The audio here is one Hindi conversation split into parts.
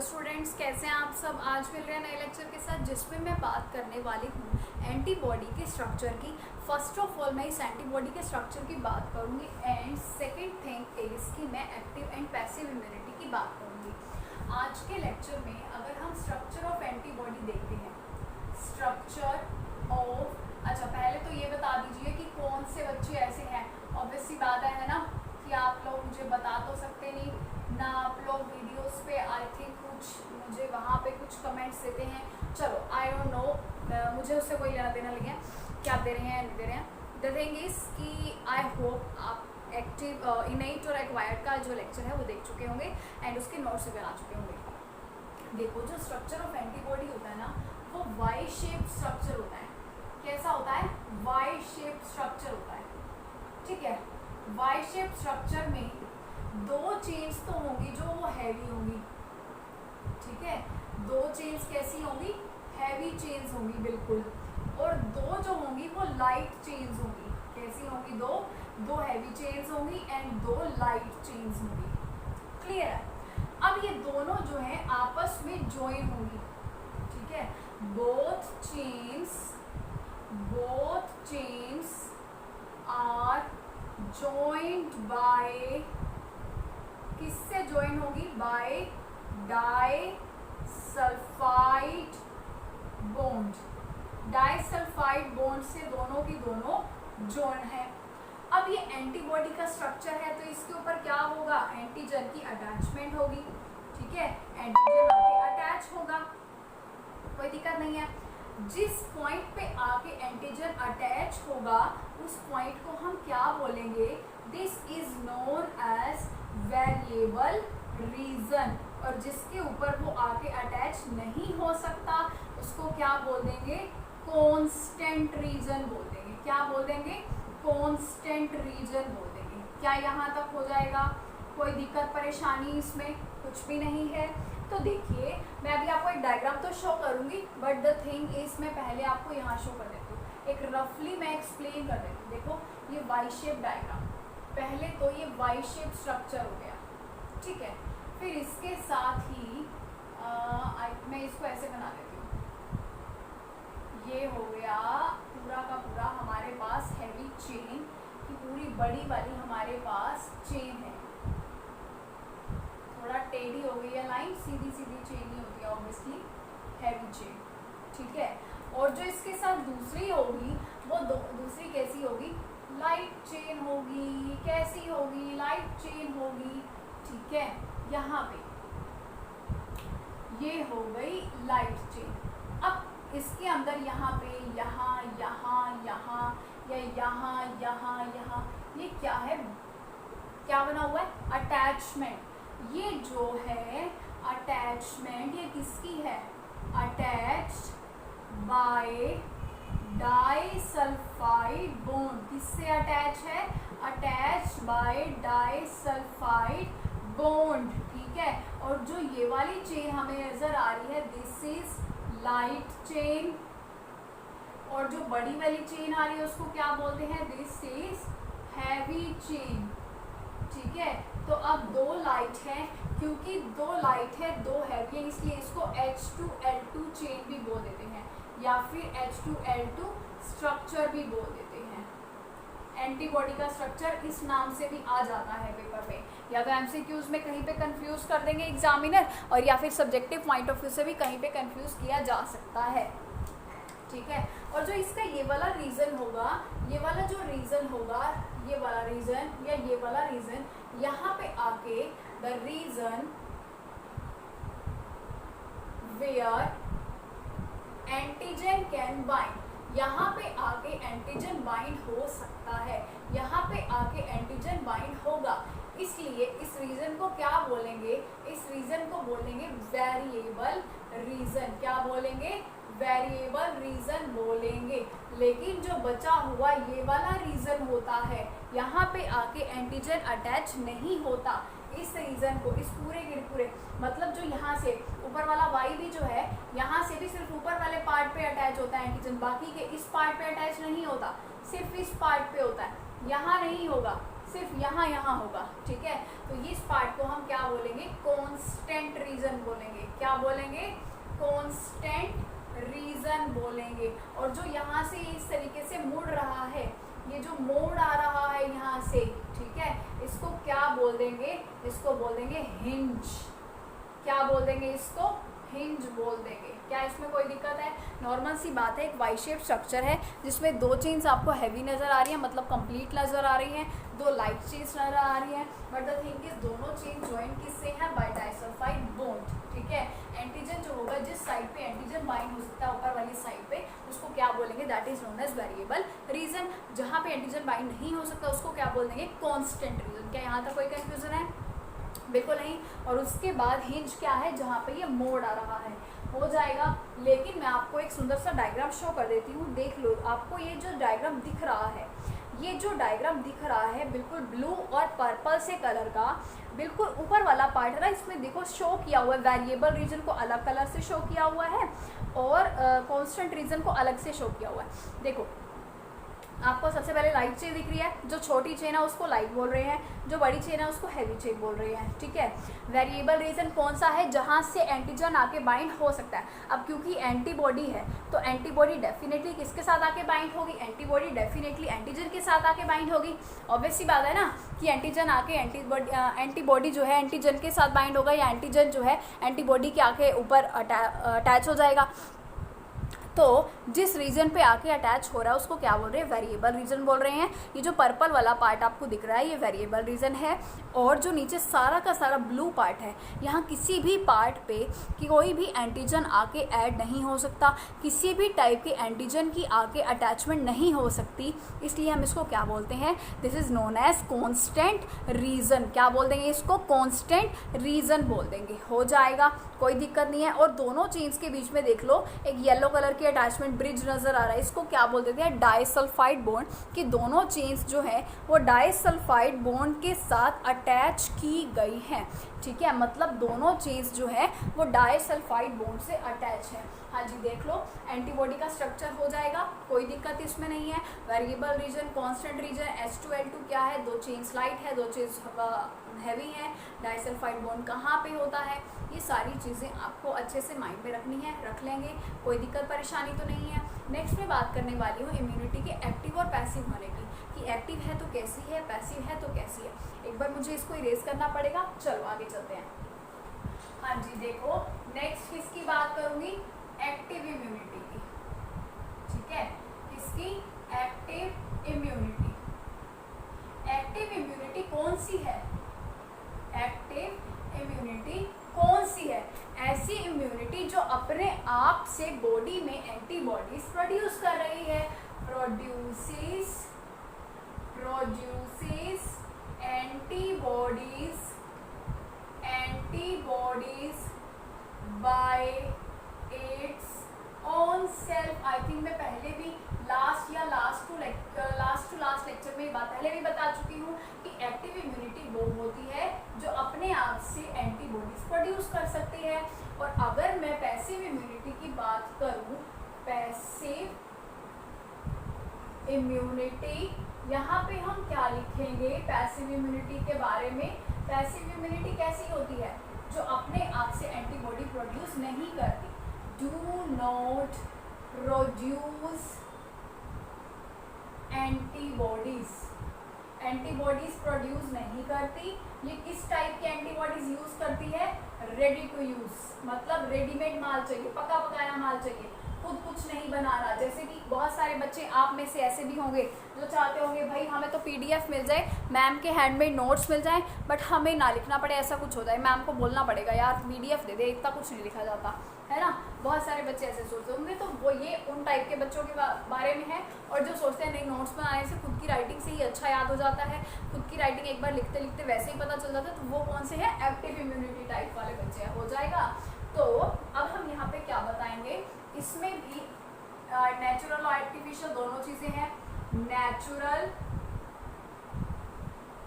स्टूडेंट्स, कैसे हैं आप सब। आज मिल रहे हैं नए लेक्चर के साथ जिसमें मैं बात करने वाली हूँ एंटीबॉडी के स्ट्रक्चर की। फर्स्ट ऑफ ऑल मैं इस एंटीबॉडी के स्ट्रक्चर की बात करूँगी एंड सेकंड थिंग इज कि मैं एक्टिव एंड पैसिव इम्यूनिटी की बात करूँगी। आज के लेक्चर में अगर हम स्ट्रक्चर ऑफ एंटीबॉडी देखते हैं, स्ट्रक्चर ऑफ, अच्छा पहले तो ये बता दीजिए कि कौन से बच्चे ऐसे हैं। ऑब्वियस सी बात है ना कि आप लोग मुझे बता तो सकते नहीं ना, आप लोग वीडियोस पे आई थिंक कुछ मुझे वहाँ पे कुछ कमेंट्स देते हैं। चलो आई डोंट नो, मुझे उससे कोई लेना देना नहीं है कि आप दे रहे हैं या नहीं दे रहे हैं। द थिंग इज कि आई होप आप एक्टिव इनेट और एक्वायर्ड का जो लेक्चर है वो देख चुके होंगे एंड उसके नोट्स भी बना चुके होंगे। देखो, जो स्ट्रक्चर ऑफ एंटीबॉडी होता है ना, वो वाई शेप स्ट्रक्चर होता है। कैसा होता है? वाई शेप स्ट्रक्चर होता है। ठीक है, वाई शेप स्ट्रक्चर में दो चेन्स तो होंगी जो वो हैवी होंगी। ठीक है, दो चेन्स कैसी होंगी? हैवी चेन्स होंगी बिल्कुल। और दो जो होंगी वो लाइट चेन्स होंगी। कैसी होंगी? दो हैवी चेन्स होंगी एंड दो लाइट चेन्स होंगी। क्लियर है? अब ये दोनों जो है आपस में ज्वाइन होंगी। ठीक है, both chains are joined by, किससे ज्वाइन होगी? By disulphide bond. Disulphide bond से दोनों की दोनों ज्वाइन है। अब ये एंटीबॉडी का स्ट्रक्चर है तो इसके ऊपर क्या होगा? एंटीजन की अटैचमेंट होगी। ठीक है, एंटीजन आके अटैच होगा, कोई दिक्कत नहीं है। जिस पॉइंट पे आके एंटीजन अटैच होगा उस पॉइंट को हम क्या बोलेंगे? This is known as variable region. और जिसके ऊपर वो आके अटैच नहीं हो सकता उसको क्या बोल देंगे? कांस्टेंट रीजन बोल देंगे। क्या बोल देंगे? कांस्टेंट रीजन बोल देंगे। क्या यहाँ तक हो जाएगा? कोई दिक्कत परेशानी इसमें कुछ भी नहीं है। तो देखिए, मैं अभी आपको एक डायग्राम तो शो करूंगी बट द थिंग इज मैं पहले आपको यहाँ शो कर देती हूँ। एक रफली मैं एक्सप्लेन कर देती हूँ। देखो, ये वाई शेप डायग्राम, पहले तो ये वाई शेप स्ट्रक्चर हो गया। ठीक है, फिर इसके साथ ही मैं इसको ऐसे बना देती हूँ। ये हो गया पूरा का पूरा हमारे पास हैवी चेन की पूरी बड़ी वाली हमारे पास चेन है। थोड़ा टेढ़ी हो गई है लाइन, सीधी सीधी चेन नहीं होती है ऑब्वियसली, हैवी चेन। ठीक है, और जो इसके साथ दूसरी होगी वो दूसरी कैसी होगी? लाइट चेन होगी। कैसी होगी? लाइट चेन होगी। ठीक है, यहाँ पे ये हो गई लाइट चेन। अब इसके अंदर यहाँ पे यहाँ यहाँ यहाँ या यहाँ ये क्या है? क्या बना हुआ है? अटैचमेंट। ये जो है अटैचमेंट, ये किसकी है? Attached bye disulphide bond. किससे अटैच है? Attached bye disulphide bond. ठीक है, और जो ये वाली चेन हमें नजर आ रही है दिस इज लाइट चेन, और जो बड़ी वाली चेन आ रही है उसको क्या बोलते हैं? This is heavy chain. ठीक है, तो अब दो लाइट है, क्योंकि दो लाइट है दो हैवी है इसलिए इसको H2L2 चेन भी बोल देते हैं या फिर H2L2 स्ट्रक्चर भी बोल देते हैं। एंटीबॉडी का स्ट्रक्चर इस नाम से भी आ जाता है पेपर में, या तो एमसीक्यूज में कहीं पे कंफ्यूज कर देंगे एग्जामिनर, और या फिर सब्जेक्टिव पॉइंट ऑफ व्यू से भी कहीं पे कंफ्यूज किया जा सकता है। ठीक है, और जो इसका ये वाला रीजन होगा, ये वाला जो रीजन होगा, ये वाला रीजन या ये वाला रीजन, यहाँ पे आके the region where antigen can bind, यहाँ पे आके एंटीजन बाइंड हो सकता है, यहाँ पे आके एंटीजन बाइंड होगा। इसलिए इस रीजन को क्या बोलेंगे? इस रीजन को बोलेंगे वेरिएबल रीजन। क्या बोलेंगे? वेरिएबल रीजन बोलेंगे। लेकिन जो बचा हुआ ये वाला रीजन होता है, यहाँ पे आके एंटीजन अटैच नहीं होता। इस रीजन को, इस पूरे के पूरे, मतलब जो यहाँ से ऊपर वाला वाई भी जो है, यहाँ से भी सिर्फ ऊपर वाले पार्ट पे अटैच होता है एंटीजन, बाकी के इस पार्ट पे अटैच नहीं होता, सिर्फ इस पार्ट पे होता है। यहाँ नहीं होगा, सिर्फ यहाँ यहाँ होगा, ठीक है। तो इस पार्ट को हम क्या बोलेंगे, कांस्टेंट रीजन बोलेंगे। क्या बोलेंगे, कांस्टेंट रीजन बोलेंगे। और जो यहाँ से इस तरीके से मुड़ रहा है, ये जो मोड़ आ रहा है यहाँ से, ठीक है, इसको क्या बोल देंगे, इसको बोल देंगे हिंज। क्या बोल देंगे, इसको हिंज बोल देंगे। क्या इसमें कोई दिक्कत है, नॉर्मल सी बात है। एक वाई शेप स्ट्रक्चर है जिसमें दो चेन्स आपको हैवी नज़र आ रही है, मतलब कंप्लीट नज़र आ रही हैं, दो लाइट चेन्स नज़र आ रही हैं, बट द थिंग इज दोनों चेन ज्वाइन किससे है, बाय डाइसल्फाइड बॉन्ड, ठीक है। एंटीजन जो होगा, जिस साइड पे एंटीजन बाइंड हो सकता है ऊपर वाली साइड पे, उसको क्या बोलेंगे, that is known as variable region. जहाँ पे एंटीजन बाइंड नहीं हो सकता उसको क्या बोल देंगे, कॉन्स्टेंट रीजन। क्या यहाँ तक कोई कंफ्यूजन है, बिल्कुल नहीं। और उसके बाद हिंज क्या है, जहाँ पे ये मोड़ आ रहा है, हो जाएगा। लेकिन मैं आपको एक सुंदर सा डायग्राम शो कर देती हूँ, देख लो। आपको ये जो डायग्राम दिख रहा है, ये जो डायग्राम दिख रहा है बिल्कुल ब्लू और पर्पल से कलर का, बिल्कुल ऊपर वाला पार्ट है ना, इसमें देखो शो किया हुआ है, वेरिएबल रीजन को अलग कलर से शो किया हुआ है और कांस्टेंट रीजन को अलग से शो किया हुआ है। देखो आपको सबसे पहले लाइट चेन दिख रही है, जो छोटी चेन है उसको लाइट बोल रहे हैं, जो बड़ी चेन है उसको हैवी चेन बोल रहे हैं, ठीक है। वेरिएबल रीजन कौन सा है, जहाँ से एंटीजन आके बाइंड हो सकता है। अब क्योंकि एंटीबॉडी है तो एंटीबॉडी डेफिनेटली किसके साथ आके बाइंड होगी, एंटीबॉडी डेफिनेटली एंटीजन के साथ आके बाइंड होगी। ऑब्वियस सी बात है ना कि एंटीजन आके एंटीबॉडी जो है एंटीजन के साथ बाइंड होगा, या एंटीजन जो है एंटीबॉडी के आके ऊपर अटैच हो जाएगा। तो जिस रीजन पे आके अटैच हो रहा है उसको क्या बोल रहे हैं, वेरिएबल रीजन बोल रहे हैं। ये जो पर्पल वाला पार्ट आपको दिख रहा है ये वेरिएबल रीजन है, और जो नीचे सारा का सारा ब्लू पार्ट है, यहाँ किसी भी पार्ट पे कि कोई भी एंटीजन आके ऐड नहीं हो सकता, किसी भी टाइप के एंटीजन की आके अटैचमेंट नहीं हो सकती, इसलिए हम इसको क्या बोलते हैं, this is known as constant region. क्या बोल देंगे इसको, कॉन्स्टेंट रीजन बोल देंगे, हो जाएगा, कोई दिक्कत नहीं है। और दोनों चेन्स के बीच में देख लो एक येलो कलर की अटैचमेंट ब्रिज नजर आ रहा है, इसको क्या बोल देते हैं, डाइसल्फाइड बॉन्ड। कि दोनों चेन्स जो है वो डाइसल्फाइड बॉन्ड के साथ अटैच की गई हैं, ठीक है। मतलब दोनों चेन्स जो है वो डाइसल्फाइड बॉन्ड से अटैच है। हाँ जी, देख लो एंटीबॉडी का स्ट्रक्चर हो जाएगा, कोई दिक्कत इसमें नहीं है। Variable region, constant region, H2L2 क्या है, दो चेन्स लाइट है, दो चेन्स हैवी है, डाइसल्फाइड बॉन्ड कहाँ पे होता है, ये सारी चीज़ें आपको अच्छे से माइंड में रखनी है, रख लेंगे, कोई दिक्कत परेशानी तो नहीं है। नेक्स्ट मैं बात करने वाली हूँ इम्यूनिटी के एक्टिव और पैसिव होने की, कि एक्टिव है तो कैसी है, पैसिव है तो कैसी है। एक बार मुझे इसको इरेज करना पड़ेगा, चलो आगे चलते हैं। हाँ जी, देखो नेक्स्ट किसकी बात करूँगी, एक्टिव इम्यूनिटी की, ठीक है। किसकी, एक्टिव इम्यूनिटी। एक्टिव इम्यूनिटी कौन सी है, एक्टिव इम्यूनिटी कौन सी है, ऐसी इम्यूनिटी जो अपने आप से बॉडी में एंटीबॉडीज प्रोड्यूस कर रही है, produces antibodies bye its own self. I think मैं पहले भी लास्ट टू लास्ट लेक्चर में बात पहले भी बता चुकी हूँ कि एक्टिव इम्यूनिटी वो होती है जो अपने आप से एंटीबॉडीज प्रोड्यूस कर सकती है। और अगर मैं पैसिव इम्यूनिटी की बात करूँ, पैसिव इम्यूनिटी, यहाँ पे हम क्या लिखेंगे पैसिव इम्यूनिटी के बारे में। पैसिव इम्यूनिटी कैसी होती है, जो अपने आप से एंटीबॉडी प्रोड्यूस नहीं करती, do not produce antibodies produce नहीं करती। ये किस टाइप की एंटीबॉडीज यूज करती है, रेडी टू यूज, मतलब रेडीमेड माल चाहिए, पका पकाया माल चाहिए, खुद कुछ नहीं बनाना। जैसे कि बहुत सारे बच्चे आप में से ऐसे भी होंगे जो चाहते होंगे भाई हमें तो PDF मिल जाए, मैम के हैंडमेड नोट्स मिल जाएं, बट हमें ना लिखना पड़े, ऐसा कुछ हो जाए, मैम को बोलना पड़ेगा यार PDF दे दे, इतना कुछ नहीं लिखा जाता है ना। बहुत सारे बच्चे ऐसे सोचते होंगे, तो वो ये उन टाइप के बच्चों के बारे में है। और जो सोचते हैं नहीं नोट्स बनाने से खुद की राइटिंग से ही अच्छा याद हो जाता है, खुद की राइटिंग एक बार लिखते लिखते वैसे ही पता चल जाता है, तो वो कौन से हैं, एक्टिव इम्यूनिटी टाइप वाले बच्चे हैं, हो जाएगा। तो अब हम यहाँ पे क्या बताएंगे, इसमें भी नेचुरल और आर्टिफिशियल दोनों चीज़ें हैं, नेचुरल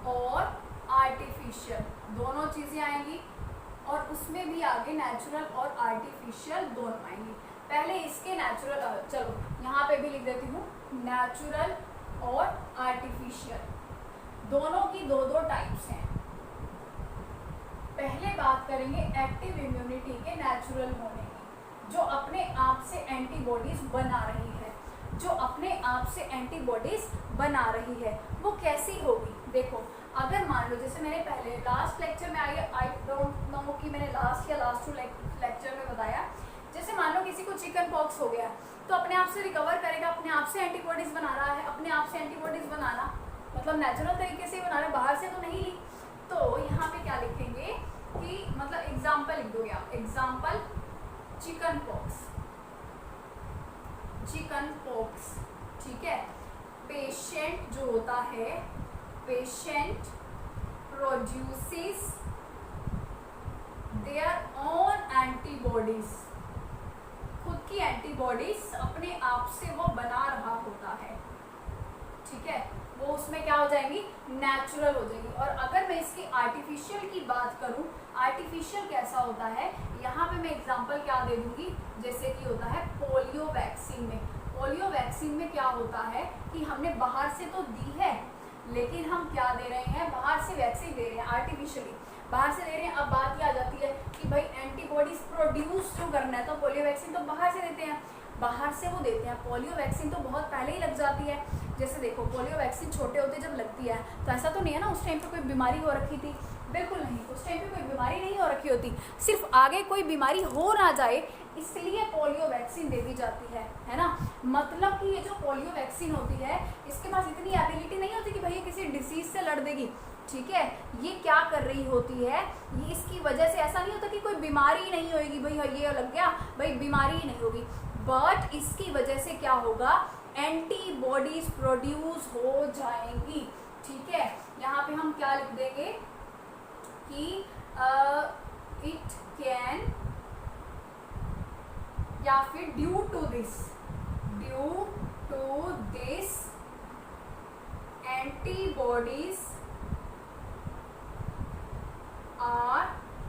और आर्टिफिशियल दोनों चीज़ें आएंगी, और उसमें भी आगे नेचुरल और आर्टिफिशियल दोनों आएंगी। पहले इसके नेचुरल, चलो यहाँ पे भी लिख देती हूँ, नेचुरल और आर्टिफिशियल। दोनों की दो दो टाइप्स हैं। पहले बात करेंगे एक्टिव इम्यूनिटी के नेचुरल होने की, जो अपने आप से एंटीबॉडीज बना रही है, जो अपने आप से एंटीबॉडीज बना रही है। वो कैसी होगी? देखो, अगर मान लो जैसे मैंने पहले लास्ट लेक्चर में आई डोंट नो कि मैंने लास्ट या लास्ट 2 लेक्चर में बताया, जैसे मान लो किसी को चिकन पॉक्स हो गया तो अपने आप से रिकवर करेगा, अपने आप से एंटीबॉडीज बना रहा है। अपने आप से एंटीबॉडीज बनाना मतलब नेचुरल तरीके से बना रहा है, बाहर से तो नहीं ली। तो यहाँ पे क्या लिखेंगे कि मतलब एग्जाम्पल लिख दोगे आप, example chicken pox, chicken pox, ठीक है। पेशेंट जो होता है, patient produces their own antibodies, खुद की एंटीबॉडीज अपने आप से वो बना रहा होता है, ठीक है। वो उसमें क्या हो जाएंगी? नेचुरल हो जाएगी। और अगर मैं इसकी आर्टिफिशियल की बात करूं, आर्टिफिशियल कैसा होता है, यहाँ पे मैं एग्जांपल क्या दे दूंगी, जैसे कि होता है पोलियो वैक्सीन में। पोलियो वैक्सीन में क्या होता है कि हमने बाहर से तो दी है, लेकिन हम क्या दे रहे हैं? बाहर से वैक्सीन दे रहे हैं, आर्टिफिशियली बाहर से दे रहे हैं। अब बात ये आ जाती है कि भाई एंटीबॉडीज प्रोड्यूस जो करना है, तो पोलियो वैक्सीन तो बाहर से देते हैं, बाहर से वो देते हैं। पोलियो वैक्सीन तो बहुत पहले ही लग जाती है। जैसे देखो, पोलियो वैक्सीन छोटे होते जब लगती है तो ऐसा तो नहीं है ना उस टाइम पे कोई बीमारी हो रखी थी, बिल्कुल नहीं, उस टाइम पे कोई बीमारी नहीं हो रखी होती, सिर्फ आगे कोई बीमारी हो ना जाए इसलिए पोलियो वैक्सीन दे दी जाती है ना। मतलब कि ये जो पोलियो वैक्सीन होती है, इसके पास इतनी एबिलिटी नहीं होती कि भैया किसी डिसीज से लड़ देगी, ठीक है। ये क्या कर रही होती है, ये इसकी वजह से ऐसा नहीं होता कि कोई बीमारी नहीं होगी, भाई ये लग गया, भाई बीमारी ही नहीं होगी, बट इसकी वजह से क्या होगा? एंटीबॉडीज प्रोड्यूस हो जाएंगी, ठीक है। यहाँ पे हम क्या लिख देंगे कि इट कैन, या फिर due to this antibodies are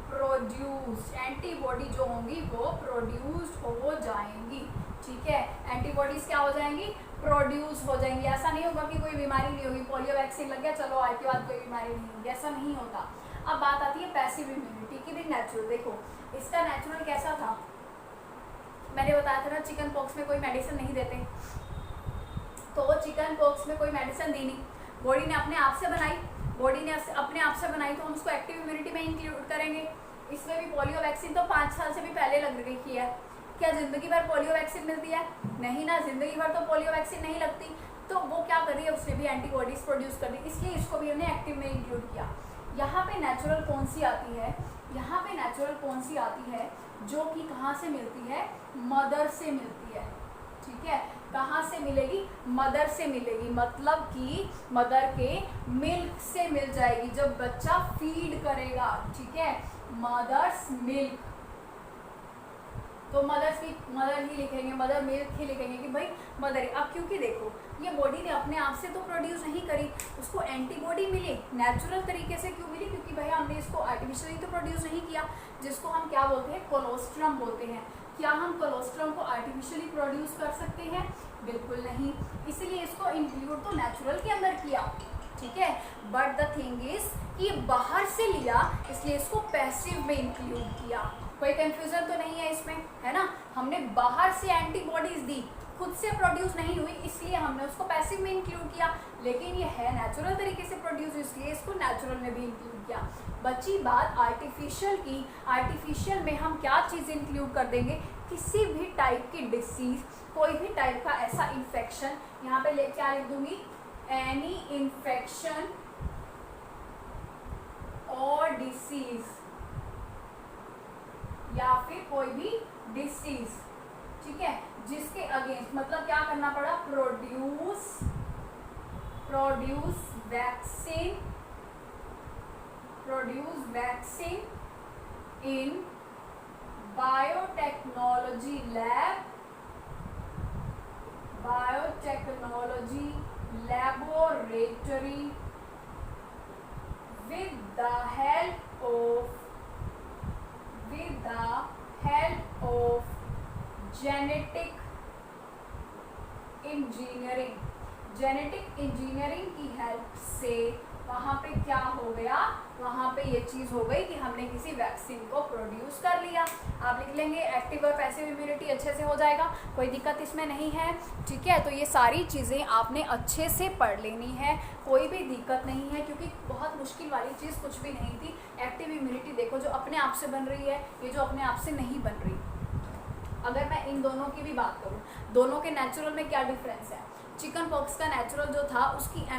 produced, antibody जो होंगी वो प्रोड्यूस्ड हो जाएंगी, ठीक है। एंटीबॉडीज क्या हो जाएंगी? प्रोड्यूस हो जाएंगी। ऐसा नहीं होगा कि कोई बीमारी नहीं होगी, पोलियो वैक्सीन लग गया चलो आज के बाद कोई बीमारी नहीं होगी, ऐसा नहीं होता। अब बात आती है पैसिव इम्यूनिटी की भी नेचुरल। देखो इसका नेचुरल कैसा था, मैंने बताया था ना चिकन पॉक्स में कोई मेडिसिन नहीं देते, तो चिकन पॉक्स में कोई मेडिसिन दी नहीं, बॉडी ने अपने आप से बनाई, बॉडी ने अपने आप से बनाई तो हम उसको एक्टिव इम्यूनिटी में इंक्लूड करेंगे। इसमें भी पोलियो वैक्सीन तो 5 साल से भी पहले लग गई है। क्या जिंदगी भर पोलियो वैक्सीन मिलती है? नहीं ना, जिंदगी भर तो पोलियो वैक्सीन नहीं लगती। तो वो क्या कर रही है, उसने भी एंटीबॉडीज प्रोड्यूस कर दी, इसलिए इसको भी हमने एक्टिव में इंक्लूड किया। यहाँ पे नेचुरल कौन सी आती है, यहाँ पे नेचुरल कौन सी आती है जो कि कहाँ से मिलती है? मदर से मिलती है, ठीक है। कहाँ से मिलेगी? मदर से मिलेगी, मतलब कि मदर के मिल्क से मिल जाएगी जब बच्चा फीड करेगा, ठीक है। मदर्स मिल्क, तो मदर ही लिखेंगे, मदर मिल्क ही लिखेंगे कि भाई मदर। अब क्योंकि देखो ये बॉडी ने अपने आप से तो प्रोड्यूस नहीं करी, उसको एंटीबॉडी मिली नेचुरल तरीके से। क्यों मिली? क्योंकि भाई हमने इसको आर्टिफिशियली तो प्रोड्यूस नहीं किया, जिसको हम क्या बोलते हैं? कोलोस्ट्रम बोलते हैं। क्या हम कोलोस्ट्रम को आर्टिफिशियली प्रोड्यूस कर सकते हैं? बिल्कुल नहीं, इसलिए इसको इंक्लूड तो नेचुरल के अंदर किया, ठीक है। बट द थिंग इज कि बाहर से लिया इसलिए इसको पैसिव में इंक्लूड किया। कोई कंफ्यूजन तो नहीं है इसमें, है ना। हमने बाहर से एंटीबॉडीज दी, खुद से प्रोड्यूस नहीं हुई, इसलिए हमने उसको पैसिव में इंक्लूड किया। लेकिन ये है नेचुरल तरीके से प्रोड्यूस, इसलिए इसको नेचुरल में भी इंक्लूड किया। बची बात आर्टिफिशियल की। आर्टिफिशियल में हम क्या चीज़ इंक्लूड कर देंगे? किसी भी टाइप की डिसीज, कोई भी टाइप का ऐसा इन्फेक्शन, यहाँ पे क्या लिख दूंगी? एनी इन्फेक्शन और डिसीज, या फिर कोई भी डिसीज, ठीक है, जिसके अगेंस्ट मतलब क्या करना पड़ा? Produce vaccine in biotechnology laboratory with the help of genetic engineering की हेल्प से वहाँ पे क्या हो गया, वहाँ पे ये चीज़ हो गई कि हमने किसी वैक्सीन को प्रोड्यूस कर लिया। आप लिख लेंगे एक्टिव और पैसिव इम्यूनिटी अच्छे से हो जाएगा, कोई दिक्कत इसमें नहीं है, ठीक है। तो ये सारी चीज़ें आपने अच्छे से पढ़ लेनी है, कोई भी दिक्कत नहीं है, क्योंकि बहुत मुश्किल वाली चीज़ कुछ भी नहीं थी। एक्टिव इम्यूनिटी देखो जो अपने आप से बन रही है, ये जो अपने आप से नहीं बन रही। अगर मैं इन दोनों की भी बात करूँ, दोनों के नेचुरल में क्या डिफरेंस है। चिकन पॉक्स का नेचुरल जो था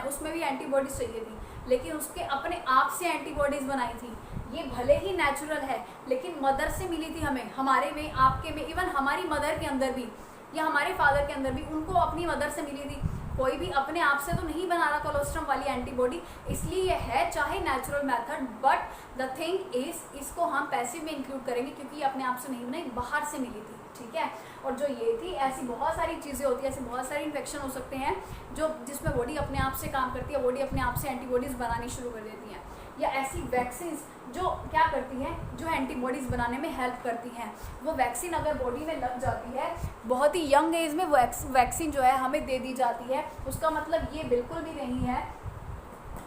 उसमें भी एंटीबॉडीज चाहिए थी, लेकिन उसके अपने आप से एंटीबॉडीज बनाई थी। ये भले ही नेचुरल है, लेकिन मदर से मिली थी हमें, हमारे में, आपके में, इवन हमारी मदर के अंदर भी या हमारे फादर के अंदर भी, उनको अपनी मदर से मिली थी। कोई भी अपने आप से तो नहीं बना रहा कोलोस्ट्रम वाली एंटीबॉडी, इसलिए ये है चाहे natural method, but the thing is इसको हम पैसिव में इंक्लूड करेंगे, क्योंकि ये अपने आप से नहीं बनाई, बाहर से मिली थी, ठीक है। और जो ये थी, ऐसी बहुत सारी चीज़ें होती है, ऐसे बहुत सारे इन्फेक्शन हो सकते हैं जिसमें बॉडी अपने आप से काम करती है, बॉडी अपने आप से एंटीबॉडीज़ बनानी शुरू कर देती है, या ऐसी वैक्सीन्स जो क्या करती हैं, जो एंटीबॉडीज़ बनाने में हेल्प करती हैं। वो वैक्सीन अगर बॉडी में लग जाती है, बहुत ही यंग एज में वैक्सीन जो है हमें दे दी जाती है, उसका मतलब ये बिल्कुल भी नहीं है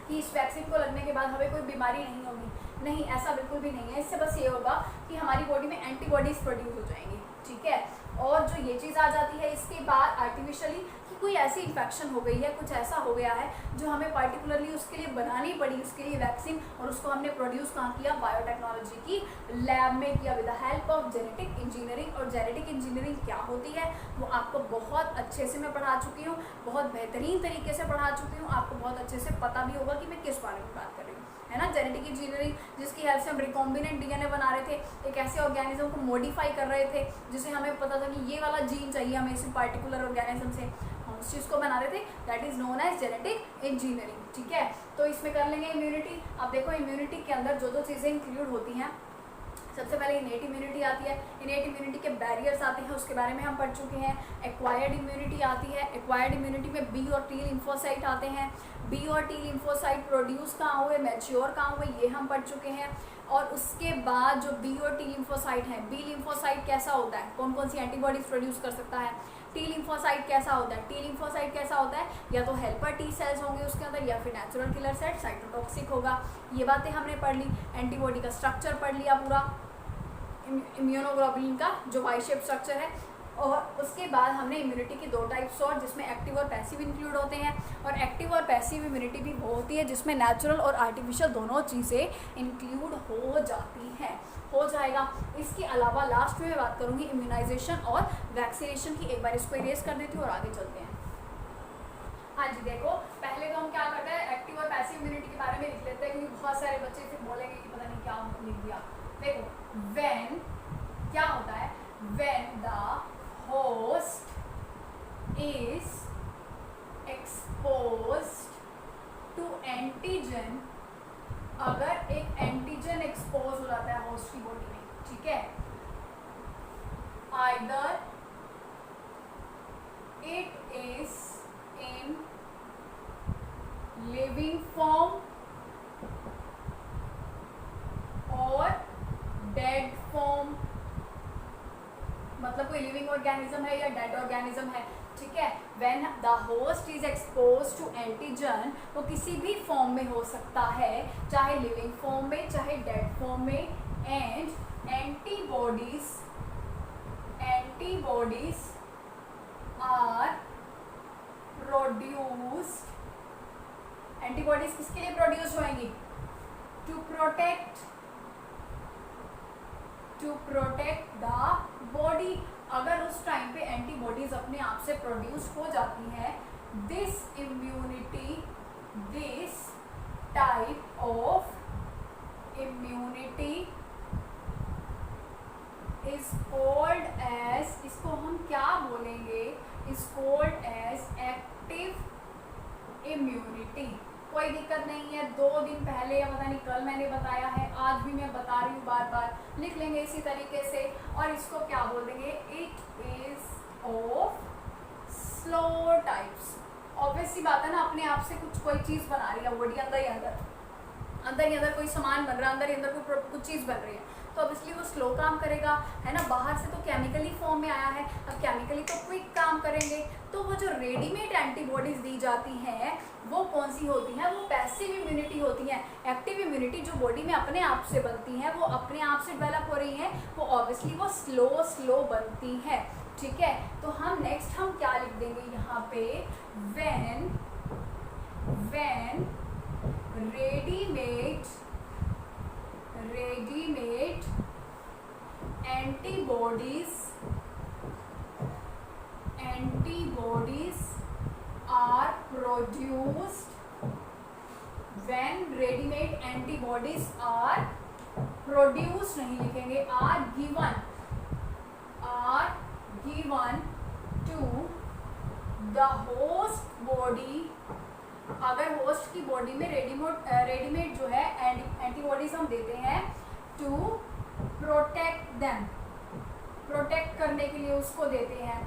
कि इस वैक्सीन को लगने के बाद हमें कोई बीमारी नहीं होगी, नहीं, ऐसा बिल्कुल भी नहीं है। इससे बस ये होगा कि हमारी बॉडी में एंटीबॉडीज़ प्रोड्यूस हो जाएंगी, ठीक है। और जो ये चीज़ आ जाती है इसके बाद आर्टिफिशियली कि कोई ऐसी इन्फेक्शन हो गई है, कुछ ऐसा हो गया है जो हमें पर्टिकुलरली उसके लिए बनानी पड़ी, उसके लिए वैक्सीन, और उसको हमने प्रोड्यूस कहाँ किया, बायोटेक्नोलॉजी की लैब में किया with the help of genetic engineering. और जेनेटिक इंजीनियरिंग क्या होती है वो आपको बहुत अच्छे से मैं पढ़ा चुकी हूँ, बहुत बेहतरीन तरीके से पढ़ा चुकी हूँ, आपको बहुत अच्छे से पता भी होगा कि मैं किस बारे में बात कर रही हूँ, है ना। जेनेटिक इंजीनियरिंग जिसकी हेल्प से हम रिकॉम्बिनेंट डीएनए बना रहे थे, एक ऐसे ऑर्गेनिज्म को मॉडिफाई कर रहे थे जिसे हमें पता था कि ये वाला जीन चाहिए हमें इस पर्टिकुलर ऑर्गेनिज्म से, हम उस चीज़ को बना रहे थे, that is known as genetic engineering, ठीक है। तो इसमें कर लेंगे इम्यूनिटी। अब देखो इम्यूनिटी के अंदर जो चीज़ें इंक्लूड होती हैं, सबसे पहले इनेट इम्यूनिटी आती है। इनेट इम्यूनिटी के बैरियर्स आते हैं, उसके बारे में हम पढ़ चुके हैं। एक्वायर्ड इम्यूनिटी आती है, एक्वायर्ड इम्यूनिटी में बी और टी लिम्फोसाइट आते हैं। बी और टी लिम्फोसाइट प्रोड्यूस कहाँ हुए, मैच्योर कहाँ हुए, ये हम पढ़ चुके हैं। और उसके बाद जो बी और टी लिम्फोसाइट है, बी लिम्फोसाइट कैसा होता है, कौन कौन सी एंटीबॉडीज प्रोड्यूस कर सकता है। टी लिम्फोसाइट कैसा होता है, टी लिम्फोसाइट कैसा होता है, या तो हेल्पर टी सेल्स होंगे उसके अंदर, या फिर नेचुरल किलर सेल, साइटोटॉक्सिक होगा। ये बातें हमने पढ़ ली। एंटीबॉडी का स्ट्रक्चर पढ़ लिया पूरा, इम्यूनोग्लोबुलिन का जो वाई शेप स्ट्रक्चर है। और उसके बाद हमने इम्यूनिटी की दो टाइप्स और, जिसमें एक्टिव और पैसिव इंक्लूड होते हैं। और एक्टिव और पैसिव इम्यूनिटी भी वो होती है जिसमें नेचुरल और आर्टिफिशियल दोनों चीज़ें इंक्लूड हो जाती हैं, हो जाएगा। इसके अलावा लास्ट में मैं बात करूँगी इम्यूनाइजेशन और वैक्सीनेशन की। एक बार इसको इरेज कर देती हूँ और आगे चलते हैं। हाँ जी, देखो पहले तो हम क्या करते हैं, एक्टिव और पैसिव इम्यूनिटी के बारे में लिख लेते हैं, क्योंकि बहुत सारे बच्चे फिर बोलेंगे कि पता नहीं क्या लिख दिया। देखो व्हेन क्या होता है, when the host is exposed to antigen, अगर एक एंटीजन एक्सपोज हो जाता है होस्ट की बॉडी में, ठीक है, either it is in living form और डेड फॉर्म, मतलब कोई लिविंग ऑर्गेनिज्म है या डेड ऑर्गेनिज्म है, ठीक है। When the host is expose to antigen, वो किसी भी फॉर्म में हो सकता है, चाहे लिविंग फॉर्म में चाहे डेड फॉर्म में। And antibodies are produced, antibodies किसके लिए प्रोड्यूस होंगी, टू प्रोटेक्ट द बॉडी। अगर उस टाइम पे एंटीबॉडीज अपने आप से प्रोड्यूस हो जाती हैं, this type of immunity is called as, इसको हम क्या बोलेंगे, is called as active immunity. कोई दिक्कत नहीं है, 2 दिन पहले या पता नहीं कल मैंने बताया है, आज भी मैं बता रही हूँ, बार बार लिख लेंगे इसी तरीके से। और इसको क्या बोल देंगे, it is of slow types. Obviously बात है ना, अपने आप से कोई चीज़ बना रही है बॉडी, अंदर ही अंदर कोई सामान बन रहा है, अंदर ही अंदर कुछ चीज़ बन रही है, तो ऑब्वियसली वो स्लो काम करेगा, है ना। बाहर से तो केमिकली फॉर्म में आया है, अब केमिकली तो क्विक काम करेंगे। तो वो जो रेडीमेड एंटीबॉडीज दी जाती हैं वो कौन सी होती हैं, वो पैसिव इम्यूनिटी होती हैं। एक्टिव इम्यूनिटी जो बॉडी में अपने आप से बनती हैं, वो अपने आप से डेवलप हो रही हैं, वो ऑब्वियसली वो स्लो बनती हैं, ठीक है। तो हम नेक्स्ट हम क्या लिख देंगे यहाँ पे, when readymade antibodies are produced, when readymade antibodies are produce नहीं लिखेंगे, are given to the host body. अगर होस्ट की बॉडी में रेडीमेड जो है एंटीबॉडीज हम देते हैं टू प्रोटेक्ट देम, प्रोटेक्ट करने के लिए उसको देते हैं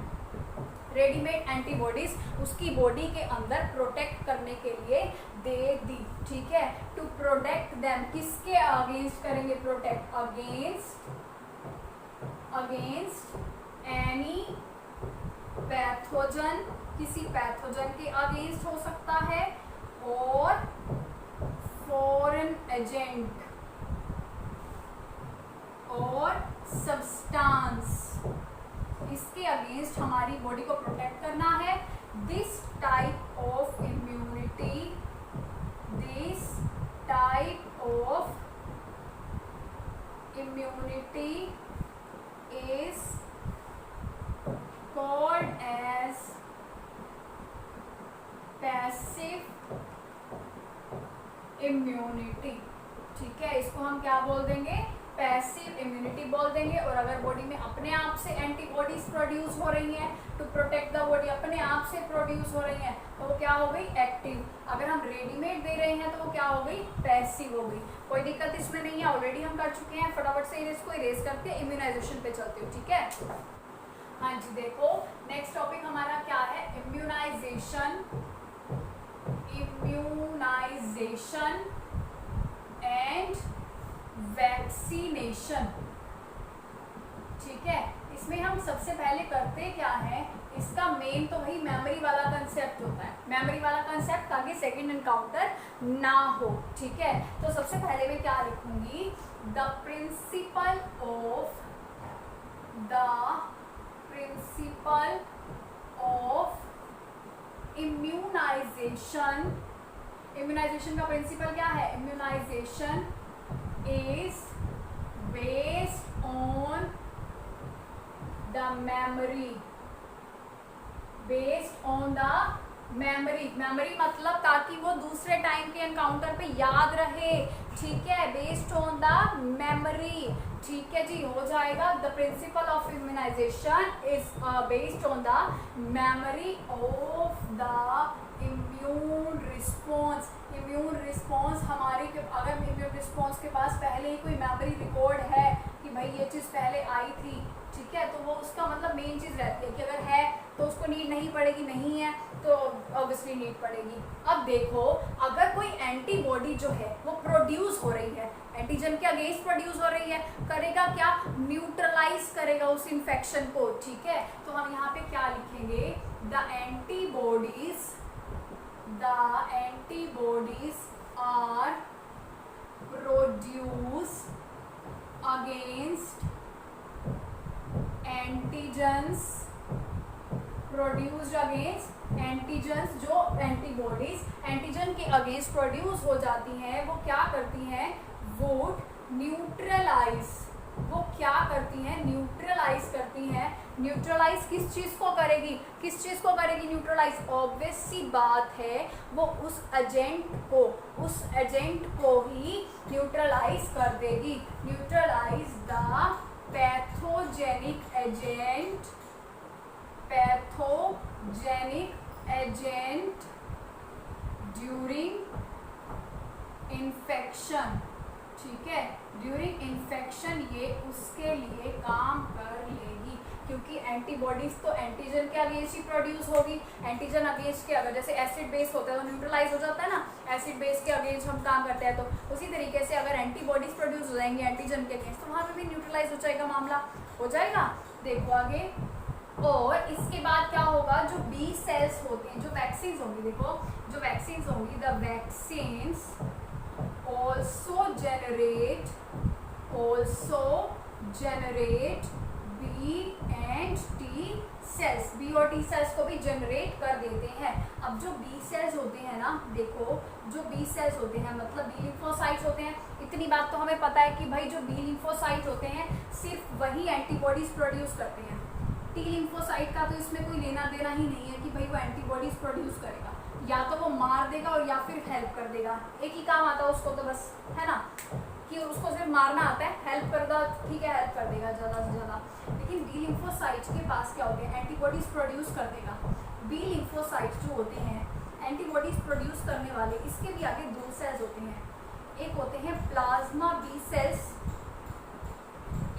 रेडीमेड एंटीबॉडीज, उसकी बॉडी के अंदर प्रोटेक्ट करने के लिए दे दी, ठीक है। टू प्रोटेक्ट देम, किसके अगेंस्ट करेंगे प्रोटेक्ट, अगेंस्ट एनी पैथोजन, किसी पैथोजन के अगेंस्ट हो सकता है, और फॉरेन एजेंट और सब्सटेंस, इसके अगेंस्ट हमारी बॉडी को प्रोटेक्ट करना है। This type of immunity is called as passive immunity, ठीक है। इसको हम क्या बोल देंगे, पैसिव इम्यूनिटी बोल देंगे। और अगर बॉडी में अपने आप से एंटीबॉडीज प्रोड्यूस हो रही हैं टू प्रोटेक्ट द बॉडी, अपने आप से प्रोड्यूस हो रही हैं, तो वो क्या हो गई, एक्टिव। अगर हम रेडीमेड दे रहे हैं तो वो क्या हो गई, पैसिव हो गई। कोई दिक्कत इसमें नहीं है, ऑलरेडी हम कर चुके हैं। फटाफट से इसको इरेज करते हैं, इम्यूनाइजेशन पे चलते हो, ठीक है। हाँ जी, देखो नेक्स्ट टॉपिक हमारा क्या है, इम्यूनाइजेशन एंड वैक्सीनेशन, ठीक है। इसमें हम सबसे पहले करते क्या है, इसका मेन तो वही मेमोरी वाला कंसेप्ट होता है। मेमोरी वाला कंसेप्ट ताकि सेकंड एनकाउंटर ना हो, ठीक है। तो सबसे पहले मैं क्या लिखूंगी, the principle of immunisation. Immunisation का प्रिंसिपल क्या है, immunisation is based on the memory, memory मतलब ताकि वो दूसरे टाइम के एनकाउंटर पे याद रहे, ठीक है। बेस्ड ऑन द मेमोरी, ठीक है जी, हो जाएगा। The principle of immunisation is based on the memory of the immune response. Immune response हमारे अगर इम्यून रिस्पॉन्स के पास पहले ही कोई मेमोरी रिकॉर्ड है कि भाई ये चीज़ पहले आई थी, ठीक है, तो वो उसका मतलब मेन चीज़ रहती है कि अगर है तो उसको नीड नहीं पड़ेगी, नहीं है तो ऑब्वियसली नीड पड़ेगी। अब देखो अगर कोई एंटीबॉडी जो है वो प्रोड्यूस हो रही है, एंटीजन के अगेंस्ट प्रोड्यूस हो रही है, करेगा क्या, न्यूट्रलाइज करेगा उस इन्फेक्शन को, ठीक है। तो हम यहाँ पे क्या लिखेंगे, the antibodies are produced against antigens, produced against antigens. जो एंटीबॉडीज एंटीजन के अगेंस्ट प्रोड्यूस हो जाती हैं वो क्या करती हैं, वो न्यूट्रलाइज, वो क्या करती हैं, न्यूट्रलाइज करती हैं। न्यूट्रलाइज किस चीज़ को करेगी, किस चीज़ को करेगी न्यूट्रलाइज, ऑब्वियस सी बात है वो उस एजेंट को ही न्यूट्रलाइज कर देगी। Neutralize the pathogenic agent during infection, ठीक है। ड्यूरिंग इन्फेक्शन ये उसके लिए काम कर लेगी। क्योंकि एंटीबॉडीज तो एंटीजन के अगेंस्ट ही प्रोड्यूस होगी। एंटीजन अगेंस्ट के अगर जैसे एसिड बेस होता है तो न्यूट्रलाइज हो जाता है ना, एसिड बेस के अगेंस्ट हम काम करते हैं, तो उसी तरीके से अगर एंटीबॉडीज प्रोड्यूस हो जाएंगे एंटीजन के अगेंस्ट तो वहाँ पे भी न्यूट्रलाइज हो जाएगा, मामला हो जाएगा। देखो आगे, और इसके बाद क्या होगा, जो बी सेल्स होते हैं, जो वैक्सीन्स होंगी, देखो जो वैक्सीन्स होंगी, the vaccines also generate B and T cells, B और टी सेल्स को भी जनरेट कर देते हैं। अब जो बी सेल्स होते हैं ना, देखो जो बी सेल्स होते हैं मतलब बी लिम्फोसाइट्स होते हैं, इतनी बात तो हमें पता है कि भाई जो बी लिम्फोसाइट होते हैं सिर्फ वही एंटीबॉडीज प्रोड्यूस करते हैं। टी लिम्फोसाइट का तो इसमें कोई लेना देना ही नहीं है कि भाई वो एंटीबॉडीज प्रोड्यूस करेगा, या तो वो मार देगा और या फिर हेल्प कर देगा, एक ही काम आता है उसको तो बस, है ना, कि उसको सिर्फ मारना आता है, हेल्प कर दो ठीक है हेल्प कर देगा ज़्यादा से ज़्यादा। लेकिन बी लिम्फोसाइट्स के पास क्या होते हैं, एंटीबॉडीज प्रोड्यूस कर देगा। बी लिम्फोसाइट्स जो होते हैं एंटीबॉडीज प्रोड्यूस करने वाले, इसके भी आगे दो सेल्स होते हैं, एक होते हैं प्लाज्मा बी सेल्स,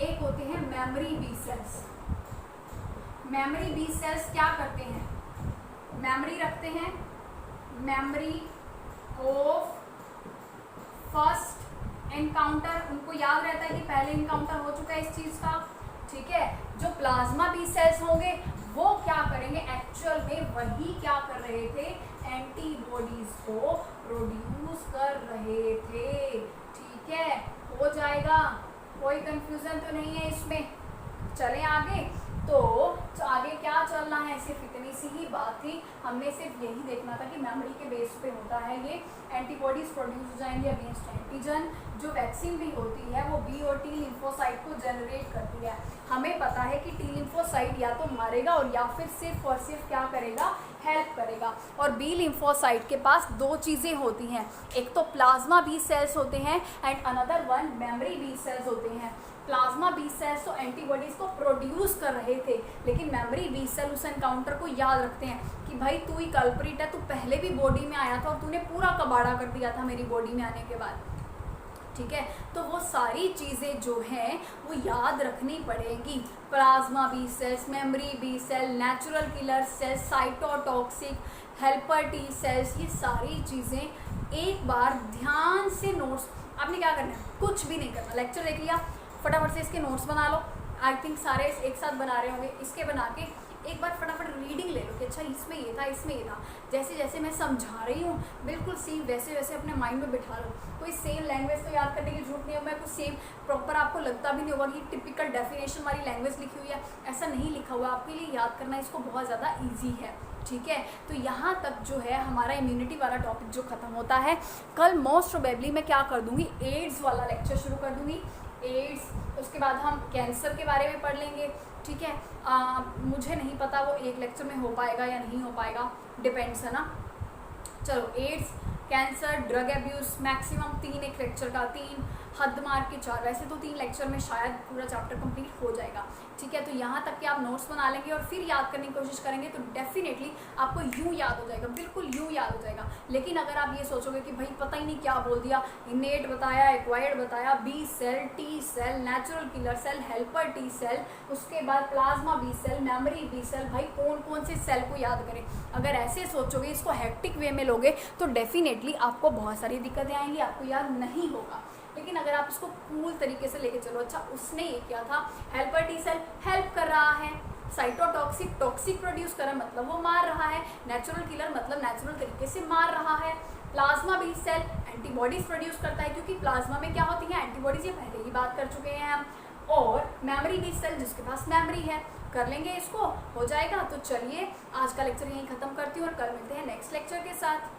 एक होते हैं memory B cells. Memory B cells क्या करते हैं, मेमोरी रखते हैं, मेमोरी ऑफ फर्स्ट एनकाउंटर, उनको याद रहता है कि पहले इनकाउंटर हो चुका है इस चीज़ का, ठीक है। जो प्लाज्मा बी सेल्स होंगे वो क्या करेंगे, एक्चुअल में वही क्या कर रहे थे, एंटीबॉडीज को प्रोड्यूस कर रहे थे, ठीक है, हो जाएगा, कोई कंफ्यूजन तो नहीं है इसमें। चलें आगे, तो आगे क्या चलना है, सिर्फ इतनी सी ही बात थी, हमने सिर्फ यही देखना था कि मेमोरी के बेस पे होता है ये, एंटीबॉडीज प्रोड्यूस हो जाएंगे अगेंस्ट एंटीजन। जो वैक्सीन भी होती है वो बी और टी लिम्फोसाइट को जनरेट करती है। हमें पता है कि टी लिम्फोसाइट या तो मारेगा और या फिर सिर्फ और सिर्फ क्या करेगा, हेल्प करेगा। और बी लिम्फोसाइट के पास दो चीज़ें होती हैं, एक तो प्लाज्मा बी सेल्स होते हैं and another one memory B cells होते हैं। प्लाज्मा बी सेल्स तो एंटीबॉडीज को प्रोड्यूस कर रहे थे, लेकिन मेमोरी बी सेल उस एनकाउंटर को याद रखते हैं कि भाई तू ही कल्प्रिट है, तू पहले भी बॉडी में आया था और तूने पूरा कबाड़ा कर दिया था मेरी बॉडी में आने के बाद, ठीक है। तो वो सारी चीज़ें जो हैं वो याद रखनी पड़ेगी, plasma B cells, memory B cell, natural killer cells, cytotoxic, helper T cells, ये सारी चीज़ें एक बार ध्यान से नोट्स, आपने क्या करना है, कुछ भी नहीं करना, लेक्चर देख लिया फटाफट से इसके नोट्स बना लो, आई थिंक सारे एक साथ बना रहे होंगे, इसके बना के एक बार फटाफट रीडिंग ले लो कि अच्छा इसमें ये था, इसमें ये था, जैसे जैसे मैं समझा रही हूँ बिल्कुल सेम वैसे वैसे अपने माइंड में बिठा लो। कोई सेम लैंग्वेज तो याद करने की जरूरत नहीं है, मैं कुछ सेम प्रॉपर आपको लगता भी नहीं होगा कि टिपिकल डेफिनेशन वाली लैंग्वेज लिखी हुई है, ऐसा नहीं लिखा हुआ, आपके लिए याद करना इसको बहुत ज़्यादा ईजी है, ठीक है। तो यहाँ तक जो है हमारा इम्यूनिटी वाला टॉपिक जो ख़त्म होता है। कल मोस्ट प्रोबेबली मैं क्या कर दूँगी, एड्स वाला लेक्चर शुरू कर दूँगी, एड्स, उसके बाद हम कैंसर के बारे में पढ़ लेंगे, ठीक है। मुझे नहीं पता वो एक लेक्चर में हो पाएगा या नहीं हो पाएगा, डिपेंड्स है ना। चलो AIDS, cancer, drug abuse, maximum 3 एक लेक्चर का, 3 हद मार के 4, वैसे तो 3 लेक्चर में शायद पूरा चैप्टर कंप्लीट हो जाएगा, ठीक है। तो यहाँ तक कि आप नोट्स बना लेंगे और फिर याद करने की कोशिश करेंगे तो डेफिनेटली आपको यूँ याद हो जाएगा, बिल्कुल यूँ याद हो जाएगा। लेकिन अगर आप ये सोचोगे कि भाई पता ही नहीं क्या बोल दिया, इनेट बताया, एक्वायर्ड बताया, B cell, T cell, natural killer cell, helper T cell, उसके बाद plasma B cell, memory B cell, भाई कौन कौन से सेल को याद करें, अगर ऐसे सोचोगे, इसको हेक्टिक वे में लोगे तो डेफिनेटली आपको बहुत सारी दिक्कतें आएंगी, आपको याद नहीं होगा। लेकिन अगर आप इसको कूल तरीके से लेके चलो, अच्छा उसने ये किया था, हेल्पर टी सेल हेल्प कर रहा है, साइटोटॉक्सिक टॉक्सिक प्रोड्यूस कर रहा है मतलब वो मार रहा है, नेचुरल किलर मतलब नेचुरल तरीके से मार रहा है, plasma B cell antibodies produce करता है क्योंकि प्लाज्मा में क्या होती है एंटीबॉडीज, ये पहले ही बात कर चुके हैं हम, और मेमोरी बी सेल जिसके पास मेमोरी है, कर लेंगे इसको, हो जाएगा। तो चलिए आज का लेक्चर यहीं ख़त्म करती हूँ और कल मिलते हैं नेक्स्ट लेक्चर के साथ।